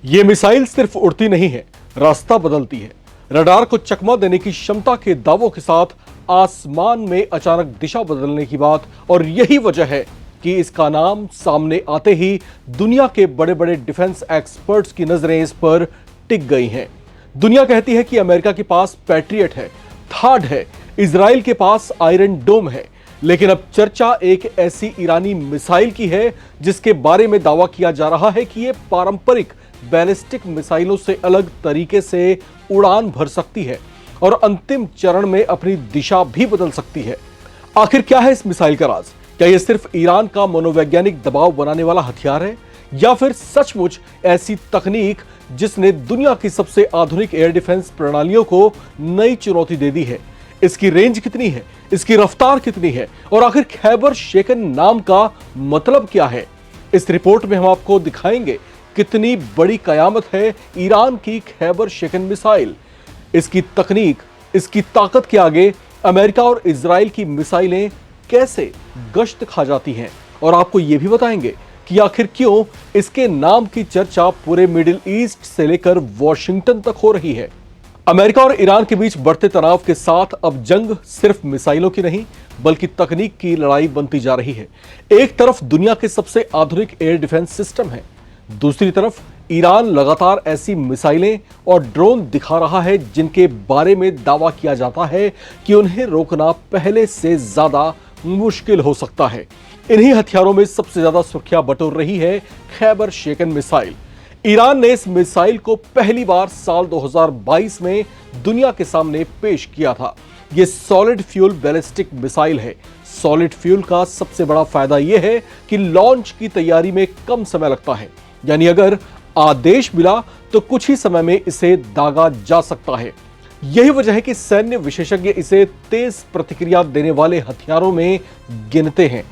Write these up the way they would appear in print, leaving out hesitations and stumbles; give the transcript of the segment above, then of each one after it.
ये मिसाइल सिर्फ उड़ती नहीं है, रास्ता बदलती है। रडार को चकमा देने की क्षमता के दावों के साथ आसमान में अचानक दिशा बदलने की बात, और यही वजह है कि इसका नाम सामने आते ही दुनिया के बड़े बड़े डिफेंस एक्सपर्ट्स की नजरें इस पर टिक गई हैं। दुनिया कहती है कि अमेरिका के पास पैट्रियट है, थाड है, इजराइल के पास आयरन डोम है, लेकिन अब चर्चा एक ऐसी ईरानी मिसाइल की है जिसके बारे में दावा किया जा रहा है कि यह पारंपरिक बैलिस्टिक मिसाइलों से अलग तरीके से उड़ान भर सकती है और अंतिम चरण में अपनी दिशा भी बदल सकती है। आखिर क्या है इस मिसाइल का राज? क्या यह सिर्फ ईरान का मनोवैज्ञानिक दबाव बनाने वाला हथियार है, या फिर सचमुच ऐसी तकनीक जिसने दुनिया की सबसे आधुनिक एयर डिफेंस प्रणालियों को नई चुनौती दे दी है? इसकी रेंज कितनी है, इसकी रफ्तार कितनी है, और आखिर खैबर शेकन नाम का मतलब क्या है? इस रिपोर्ट में हम आपको दिखाएंगे कितनी बड़ी कयामत है ईरान की खैबर शेकन मिसाइल। इसकी तकनीक, इसकी ताकत के आगे अमेरिका और इजराइल की मिसाइलें कैसे गश्त खा जाती हैं, और आपको यह भी बताएंगे कि आखिर क्यों इसके नाम की चर्चा पूरे मिडिल ईस्ट से लेकर वॉशिंगटन तक हो रही है। अमेरिका और ईरान के बीच बढ़ते तनाव के साथ अब जंग सिर्फ मिसाइलों की नहीं बल्कि तकनीक की लड़ाई बनती जा रही है। एक तरफ दुनिया के सबसे आधुनिक एयर डिफेंस सिस्टम है, दूसरी तरफ ईरान लगातार ऐसी मिसाइलें और ड्रोन दिखा रहा है जिनके बारे में दावा किया जाता है कि उन्हें रोकना पहले से ज्यादा मुश्किल हो सकता है। इन्हीं हथियारों में सबसे ज्यादा सुर्खियां बटोर रही है खैबर शेकन मिसाइल। ईरान ने इस मिसाइल को पहली बार साल 2022 में दुनिया के सामने पेश किया था। यह सॉलिड फ्यूल बैलिस्टिक मिसाइल है। सॉलिड फ्यूल का सबसे बड़ा फायदा यह है कि लॉन्च की तैयारी में कम समय लगता है, यानी अगर आदेश मिला तो कुछ ही समय में इसे दागा जा सकता है। यही वजह है कि सैन्य विशेषज्ञ इसे तेज प्रतिक्रिया देने वाले हथियारों में गिनते हैं।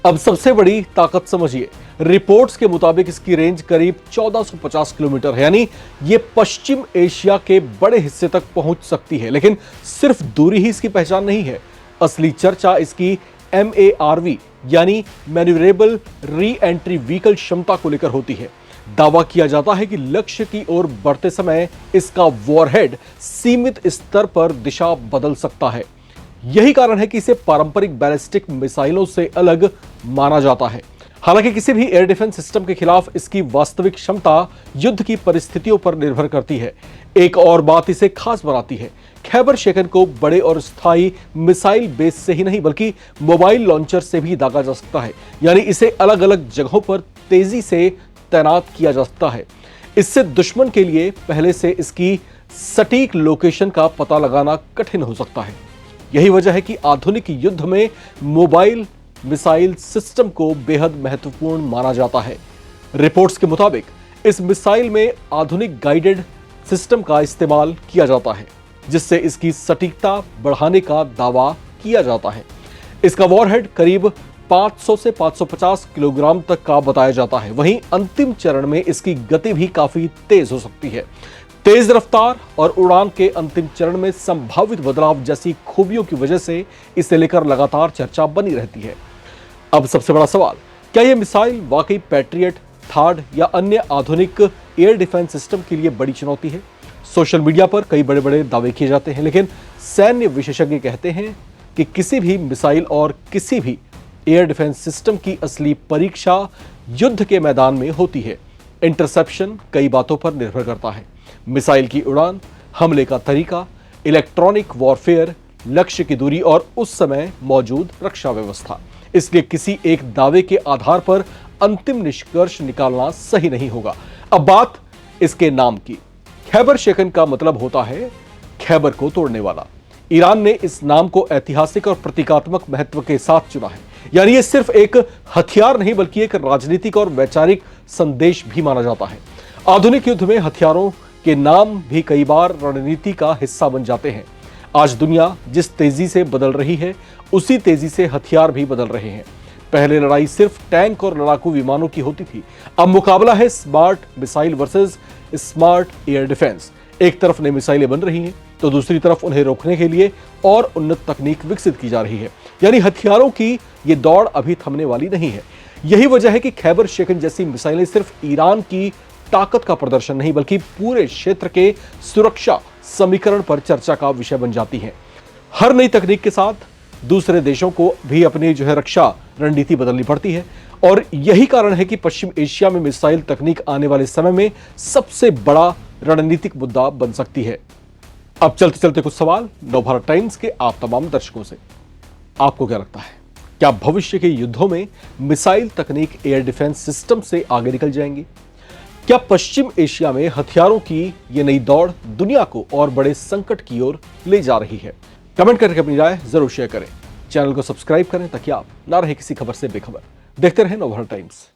अब सबसे बड़ी ताकत समझिए। रिपोर्ट्स के मुताबिक इसकी रेंज करीब 1450 किलोमीटर है, यानी यह पश्चिम एशिया के बड़े हिस्से तक पहुंच सकती है। लेकिन सिर्फ दूरी ही इसकी पहचान नहीं है। असली चर्चा इसकी MARV यानी मैन्यूवरेबल री एंट्री व्हीकल क्षमता को लेकर होती है। दावा किया जाता है कि लक्ष्य की ओर बढ़ते समय इसका वॉरहेड सीमित स्तर पर दिशा बदल सकता है। यही कारण है कि इसे पारंपरिक बैलिस्टिक मिसाइलों से अलग माना जाता है। हालांकि किसी भी एयर डिफेंस सिस्टम के खिलाफ इसकी वास्तविक क्षमता युद्ध की परिस्थितियों पर निर्भर करती है। एक और बात इसे खास बनाती है, खैबर शेकन को बड़े और स्थायी मिसाइल बेस से ही नहीं बल्कि मोबाइल लॉन्चर से भी दागा जा सकता है, यानी इसे अलग अलग जगहों पर तेजी से तैनात किया जा सकता है। इससे दुश्मन के लिए पहले से इसकी सटीक लोकेशन का पता लगाना कठिन हो सकता है। यही वजह है कि आधुनिक युद्ध में मोबाइल मिसाइल सिस्टम को बेहद महत्वपूर्ण माना जाता है। रिपोर्ट्स के मुताबिक इस मिसाइल में आधुनिक गाइडेड सिस्टम का इस्तेमाल किया जाता है, जिससे इसकी सटीकता बढ़ाने का दावा किया जाता है। इसका वॉरहेड करीब 500 से 550 किलोग्राम तक का बताया जाता है। वहीं अंतिम चरण में इसकी गति भी काफी तेज हो सकती है। तेज रफ्तार और उड़ान के अंतिम चरण में संभावित बदलाव जैसी खूबियों की वजह से इसे लेकर लगातार चर्चा बनी रहती है। अब सबसे बड़ा सवाल, क्या यह मिसाइल वाकई पैट्रियट, थाड या अन्य आधुनिक एयर डिफेंस सिस्टम के लिए बड़ी चुनौती है? सोशल मीडिया पर कई बड़े बड़े दावे किए जाते हैं, लेकिन सैन्य विशेषज्ञ कहते हैं कि किसी भी मिसाइल और किसी भी एयर डिफेंस सिस्टम की असली परीक्षा युद्ध के मैदान में होती है। इंटरसेप्शन कई बातों पर निर्भर करता है। मिसाइल की उड़ान, हमले का तरीका, इलेक्ट्रॉनिक वॉरफेयर, लक्ष्य की दूरी और उस समय मौजूद रक्षा व्यवस्था। इसलिए किसी एक दावे के आधार पर अंतिम निष्कर्ष निकालना सही नहीं होगा। अब बात इसके नाम की। खैबर शेकन का मतलब होता है खैबर को तोड़ने वाला। ईरान ने इस नाम को ऐतिहासिक और प्रतीकात्मक महत्व के साथ चुना है, यानी ये सिर्फ एक हथियार नहीं बल्कि एक राजनीतिक और वैचारिक संदेश भी माना जाता है। आधुनिक युद्ध में हथियारों के नाम भी कई बार रणनीति का हिस्सा बन जाते हैं। आज दुनिया जिस तेजी से बदल रही है उसी तेजी से हथियार भी बदल रहे हैं। पहले लड़ाई सिर्फ टैंक और लड़ाकू विमानों की होती थी, अब मुकाबला है smart missile versus smart air defence. एक तरफ नई मिसाइलें बन रही हैं तो दूसरी तरफ उन्हें रोकने के लिए और उन्नत तकनीक विकसित की जा रही है, यानी हथियारों की ये दौड़ अभी थमने वाली नहीं है। यही वजह है कि खैबर शेकन जैसी मिसाइलें सिर्फ ईरान की ताकत का प्रदर्शन नहीं बल्कि पूरे क्षेत्र के सुरक्षा समीकरण पर चर्चा का विषय बन जाती है। हर नई तकनीक के साथ दूसरे देशों को भी अपनी रक्षा रणनीति बदलनी पड़ती है और यही कारण है कि पश्चिम एशिया में मिसाइल तकनीक आने वाले समय में सबसे बड़ा रणनीतिक मुद्दा बन सकती है। अब चलते चलते कुछ सवाल नवभारत टाइम्स के आप तमाम दर्शकों से। आपको क्या लगता है, क्या भविष्य के युद्धों में मिसाइल तकनीक एयर डिफेंस सिस्टम से आगे निकल जाएंगी? क्या पश्चिम एशिया में हथियारों की यह नई दौड़ दुनिया को और बड़े संकट की ओर ले जा रही है? कमेंट करके अपनी राय जरूर शेयर करें। चैनल को सब्सक्राइब करें ताकि आप ना रहे किसी खबर से बेखबर। देखते रहें नवभारत टाइम्स।